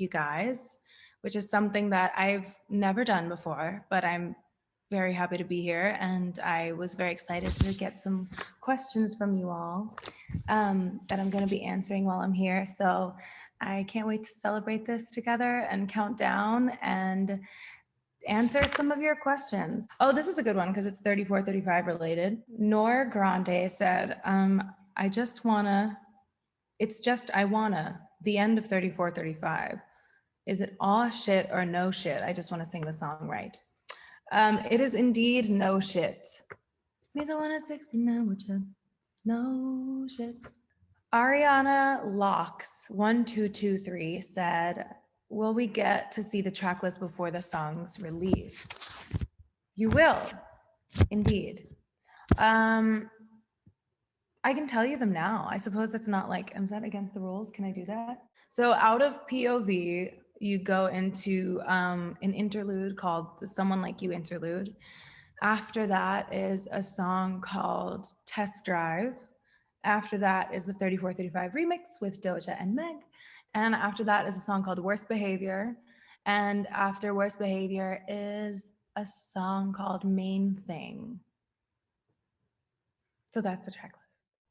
you guys, which is something that I've never done before, but I'm very happy to be here. And I was very excited to get some questions from you all that I'm going to be answering while I'm here. So I can't wait to celebrate this together and count down and answer some of your questions. Oh, this is a good one because it's 3435 related. Nor Grande said, I just wanna, it's just I wanna, the end of 3435. Is it aw shit or no shit? I just want to sing the song right. It is indeed no shit. Means I want a 69 with you. No shit. Ariana Locks 1223 said, will we get to see the track list before the song's release? You will, indeed. I can tell you them now. I suppose that's not like, is that against the rules? Can I do that? So out of POV, you go into an interlude called the Someone Like You interlude. After that is a song called Test Drive. After that is the 3435 remix with Doja and Meg. And after that is a song called Worst Behavior. And after Worst Behavior is a song called Main Thing. So that's the checklist.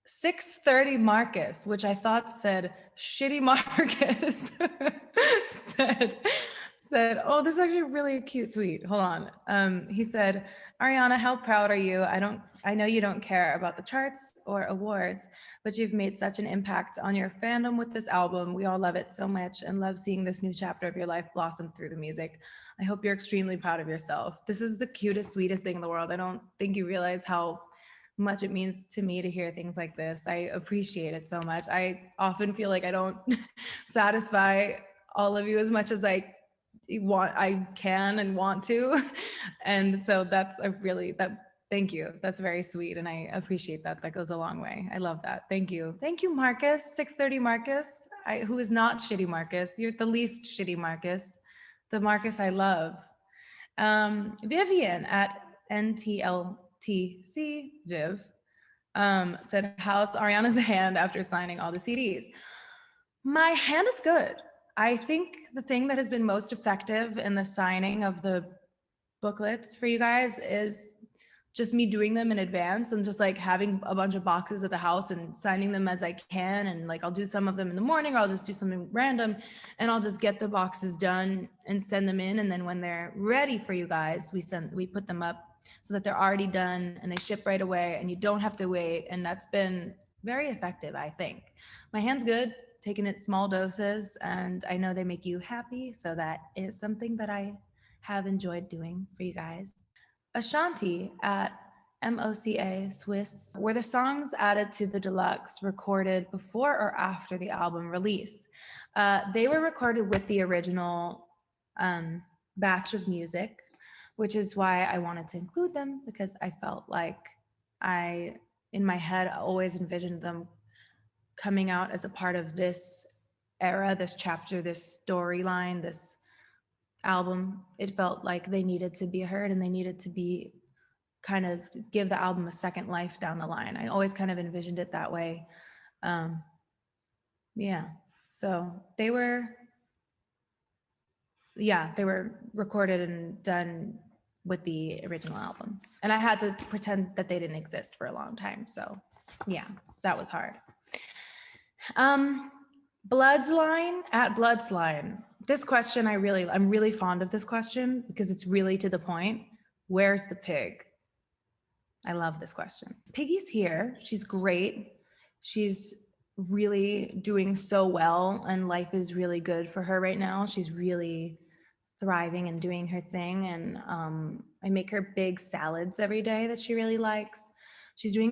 630 Marcus, which I thought said shitty Marcus, said, oh, this is actually a really cute tweet. Hold on. He said, Ariana, how proud are you? I know you don't care about the charts or awards, but you've made such an impact on your fandom with this album. We all love it so much and love seeing this new chapter of your life blossom through the music. I hope you're extremely proud of yourself. This is the cutest, sweetest thing in the world. I don't think you realize how much it means to me to hear things like this. I appreciate it so much. I often feel like I don't satisfy all of you as much as I can and want to. And so that's thank you. That's very sweet. And I appreciate that. That goes a long way. I love that. Thank you. Thank you, Marcus, 630 Marcus, who is not shitty Marcus. You're the least shitty Marcus, the Marcus I love. Vivian at NTLTC Viv said, how's Ariana's hand after signing all the CDs? My hand is good. I think the thing that has been most effective in the signing of the booklets for you guys is just me doing them in advance and just like having a bunch of boxes at the house and signing them as I can. And like, I'll do some of them in the morning, or I'll just do something random and I'll just get the boxes done and send them in. And then when they're ready for you guys, we put them up so that they're already done and they ship right away and you don't have to wait. And that's been very effective, I think. My hand's good, taking it small doses, and I know they make you happy. So that is something that I have enjoyed doing for you guys. Ashanti at MOCA Swiss, were the songs added to the deluxe recorded before or after the album release? They were recorded with the original batch of music, which is why I wanted to include them, because I felt like in my head, I always envisioned them coming out as a part of this era, this chapter, this storyline, this album. It felt like they needed to be heard and they needed to be kind of give the album a second life down the line. I always kind of envisioned it that way. So they were recorded and done with the original album. And I had to pretend that they didn't exist for a long time. So yeah, that was hard. Bloodsline at Bloodsline. This question, I'm really fond of this question because it's really to the point. Where's the pig? I love this question. Piggy's here. She's great. She's really doing so well and life is really good for her right now. She's really thriving and doing her thing. And I make her big salads every day that she really likes. She's doing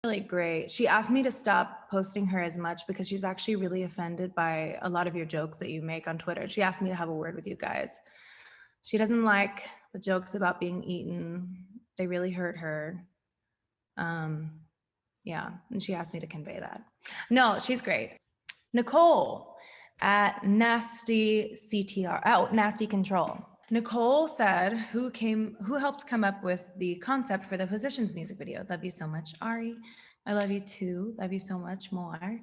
really great. She asked me to stop posting her as much because she's actually really offended by a lot of your jokes that you make on Twitter. She asked me to have a word with you guys. She doesn't like the jokes about being eaten. They really hurt her. And she asked me to convey that. No, she's great. Nicole at Nasty CTR, Nasty Control. Nicole said, who helped come up with the concept for the Positions music video? Love you so much, Ari. I love you too. Love you so much more.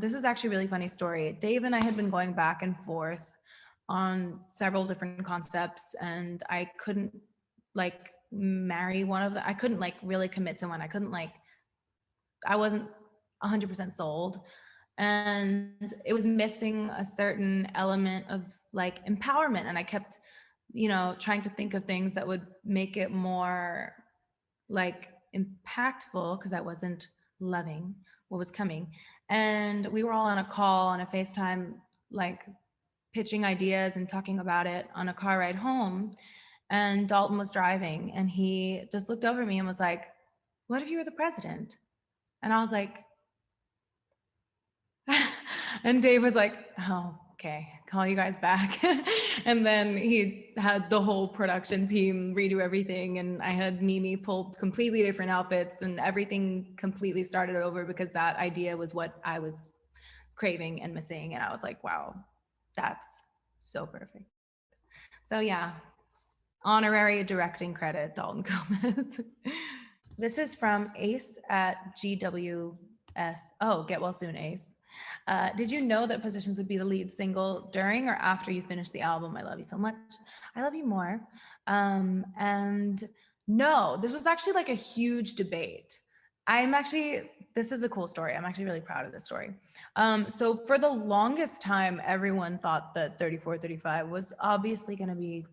This is actually a really funny story. Dave and I had been going back and forth on several different concepts, and I couldn't like marry one of them. I couldn't like really commit to one. I wasn't 100% sold. And it was missing a certain element of like empowerment. And I kept, trying to think of things that would make it more like impactful because I wasn't loving what was coming. And we were all on a call on a FaceTime, like pitching ideas and talking about it on a car ride home. And Dalton was driving and he just looked over at me and was like, "What if you were the president?" And I was like, and Dave was like, "Oh, okay, call you guys back." And then he had the whole production team redo everything. And I had Mimi pull completely different outfits and everything completely started over because that idea was what I was craving and missing. And I was like, wow, that's so perfect. So yeah, honorary directing credit, Dalton Gomez. This is from Ace at GWS. Oh, get well soon, Ace. Did you know that Positions would be the lead single during or after you finished the album? I love you so much. I love you more. And no, this was actually like a huge debate. This is a cool story. I'm actually really proud of this story. So for the longest time, everyone thought that 3435 was obviously going to be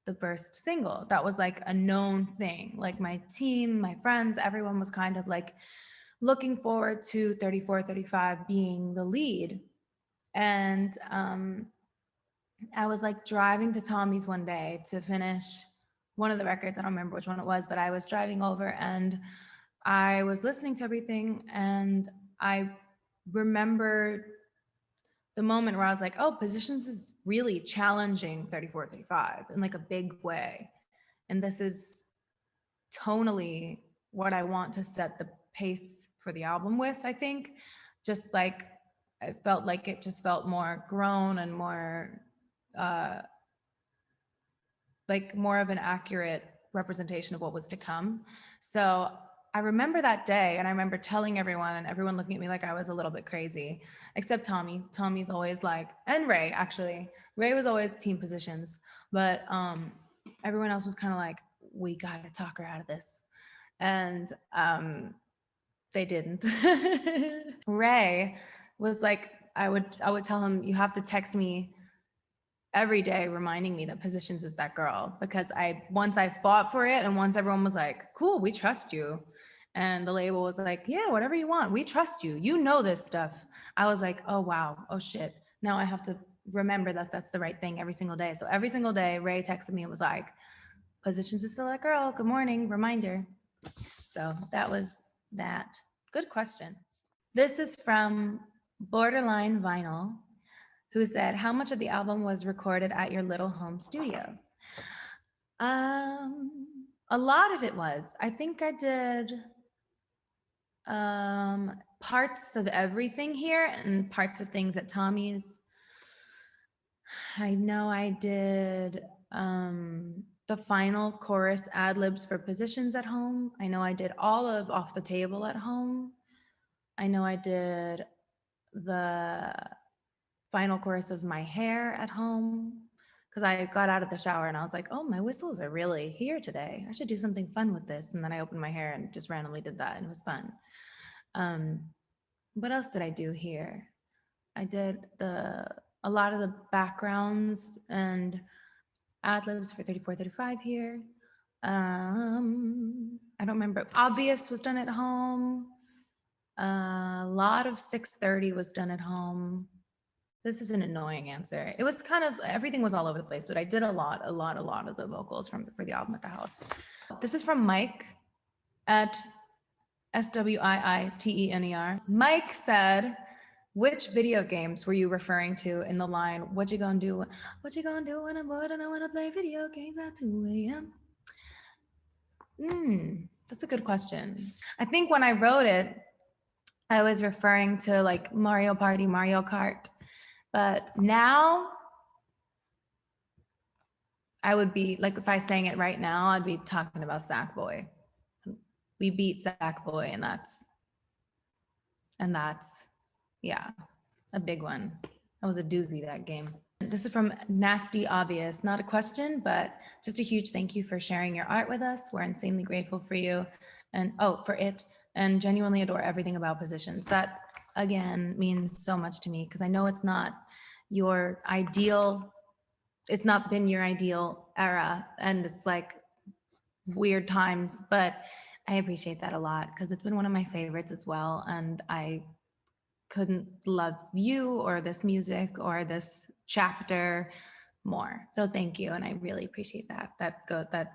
the first single. That was like a known thing. Like my team, my friends, everyone was kind of like looking forward to 3435 being the lead. And I was like driving to Tommy's one day to finish one of the records. I don't remember which one it was, but I was driving over and I was listening to everything. And I remember the moment where I was like, oh, Positions is really challenging 3435 in like a big way. And this is tonally what I want to set the pace for the album with, I think. Just like I felt like it just felt more grown and more like more of an accurate representation of what was to come. So I remember that day and I remember telling everyone and everyone looking at me like I was a little bit crazy, except Tommy. Tommy's always like, and Ray actually. Ray was always team Positions, but everyone else was kind of like, we got to talk her out of this. And they didn't. Ray was like, I would tell him, you have to text me every day reminding me that Positions is that girl, because once I fought for it and once everyone was like, cool, we trust you. And the label was like, yeah, whatever you want. We trust you. You know this stuff. I was like, oh, wow. Oh, shit. Now I have to remember that that's the right thing every single day. So every single day, Ray texted me and was like, Positions is still that girl. Good morning. Reminder. So that was that. Good question. This is from Borderline Vinyl, who said, how much of the album was recorded at your little home studio? A lot of it was. I think I did parts of everything here and parts of things at Tommy's. I know I did the final chorus ad libs for Positions at home. I know I did all of Off the Table at home. I know I did the final chorus of My Hair at home because I got out of the shower and I was like, oh, my whistles are really here today. I should do something fun with this. And then I opened my hair and just randomly did that and it was fun. What else did I do here? I did a lot of the backgrounds and ad libs for 3435 here. I don't remember. Obvious was done at home. A lot of 630 was done at home. This is an annoying answer. It was kind of, everything was all over the place, but I did a lot of the vocals for the album at the house. This is from Mike at SWIITENER. Mike said, which video games were you referring to in the line, what you gonna do? What you gonna do when I'm bored and I wanna play video games at 2 a.m.? That's a good question. I think when I wrote it, I was referring to like Mario Party, Mario Kart. But now I would be like, if I sang it right now, I'd be talking about Sackboy. We beat Sackboy and that's Yeah, a big one. That was a doozy, that game. This is from Nasty Obvious. Not a question, but just a huge thank you for sharing your art with us. We're insanely grateful for you and for it, and genuinely adore everything about Positions. That again means so much to me because I know it's not your ideal, it's not been your ideal era, and it's like weird times, but I appreciate that a lot because it's been one of my favorites as well. And I couldn't love you or this music or this chapter more. So thank you. And I really appreciate that. That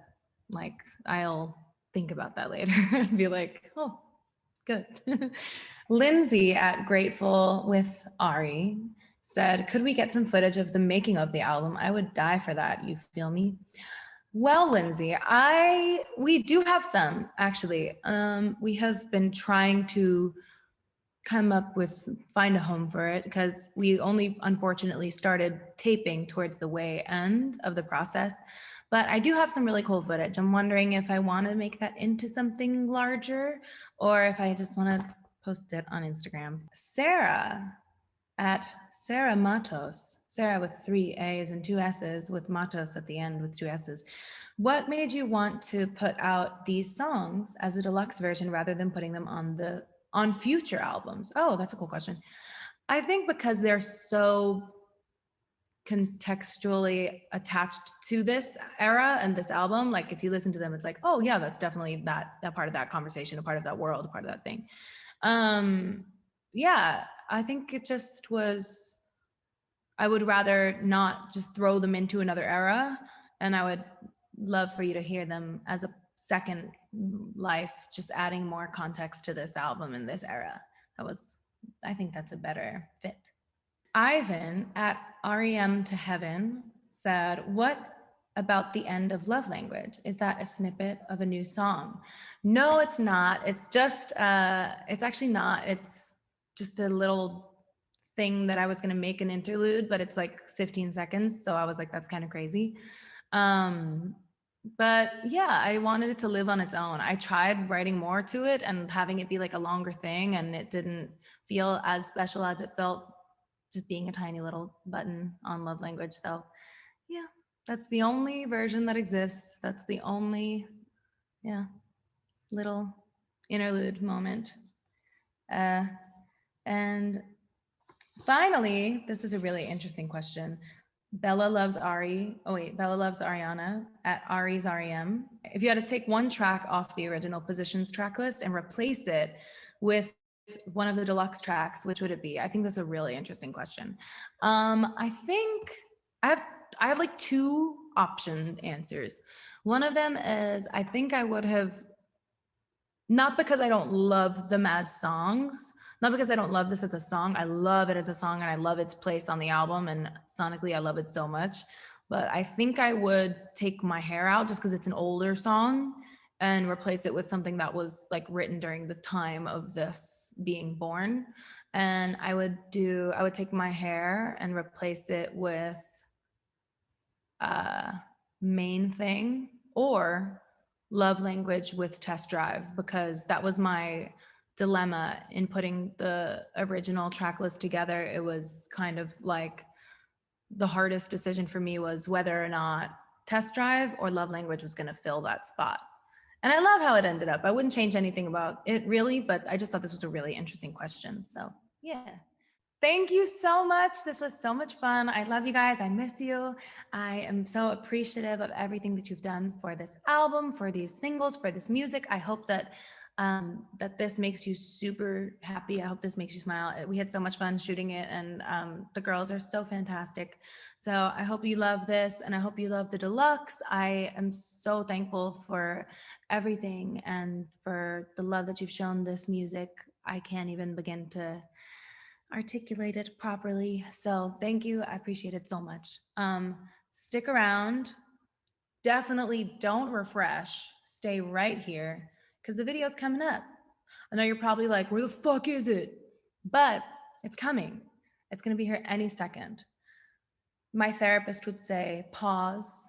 like I'll think about that later and be like, oh, good. Lindsay at Grateful with Ari said, could we get some footage of the making of the album? I would die for that. You feel me? Well, Lindsay, we do have some actually. We have been trying to find a home for it because we only unfortunately started taping towards the way end of the process. But I do have some really cool footage. I'm wondering if I want to make that into something larger or if I just want to post it on Instagram. Sarah at Sarah Matos, Sarah with 3 A's and 2 S's with Matos at the end with 2 S's. What made you want to put out these songs as a deluxe version rather than putting them on future albums? Oh, that's a cool question. I think because they're so contextually attached to this era and this album. Like if you listen to them, it's like, oh yeah, that's definitely that part of that conversation, a part of that world, a part of that thing. Yeah, I think it just was, I would rather not just throw them into another era, and I would love for you to hear them as a second life, just adding more context to this album in this era. I think that's a better fit. Ivan at REM to Heaven said, what about the end of Love Language? Is that a snippet of a new song? No, it's not. It's just, it's actually not. It's just a little thing that I was going to make an interlude, but it's like 15 seconds. So I was like, that's kind of crazy. But yeah, I wanted it to live on its own. I tried writing more to it and having it be like a longer thing, and it didn't feel as special as it felt just being a tiny little button on Love Language. So yeah, that's the only version that exists. That's the only, yeah, little interlude moment. And finally, this is a really interesting question. Bella loves Ariana at Ari's REM. If you had to take one track off the original Positions track list and replace it with one of the deluxe tracks, which would it be? I think that's a really interesting question. I think I have I have like two option answers. One of them is I think I would have, not because I don't love them as songs, not because I don't love this as a song. I love it as a song and I love its place on the album, and sonically I love it so much. But I think I would take My Hair Out just because it's an older song and replace it with something that was like written during the time of this being born. And I would take My Hair and replace it with Main Thing or Love Language with Test Drive, because that was my dilemma in putting the original track list together. It was kind of like the hardest decision for me was whether or not Test Drive or Love Language was going to fill that spot. And I love how it ended up. I wouldn't change anything about it really, but I just thought this was a really interesting question. So yeah. Thank you so much. This was so much fun. I love you guys. I miss you. I am so appreciative of everything that you've done for this album, for these singles, for this music. I hope that that this makes you super happy. I hope this makes you smile. We had so much fun shooting it, and the girls are so fantastic. So I hope you love this, and I hope you love the deluxe. I am so thankful for everything and for the love that you've shown this music. I can't even begin to articulate it properly. So thank you. I appreciate it so much. Stick around. Definitely don't refresh. Stay right here because the video's coming up. I know you're probably like, where the fuck is it? But it's coming. It's going to be here any second. My therapist would say, pause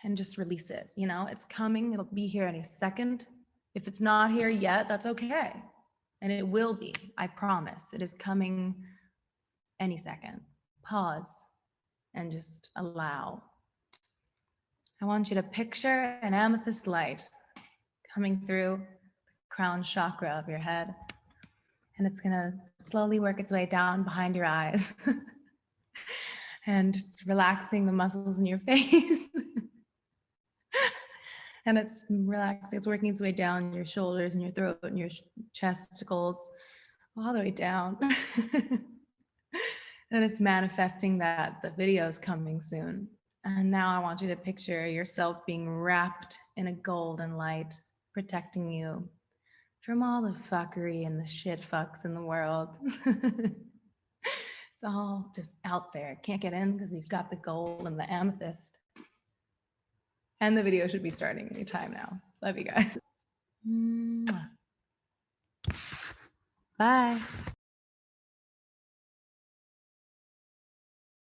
and just release it. You know, it's coming. It'll be here any second. If it's not here yet, that's okay. And it will be, I promise. It is coming any second. Pause and just allow. I want you to picture an amethyst light coming through the crown chakra of your head. And it's gonna slowly work its way down behind your eyes. And it's relaxing the muscles in your face. And it's relaxing, it's working its way down your shoulders and your throat and your chesticles, all the way down. And it's manifesting that the video is coming soon. And now I want you to picture yourself being wrapped in a golden light, protecting you from all the fuckery and the shit fucks in the world. It's all just out there. Can't get in because you've got the gold and the amethyst. And the video should be starting any time now. Love you guys. Bye.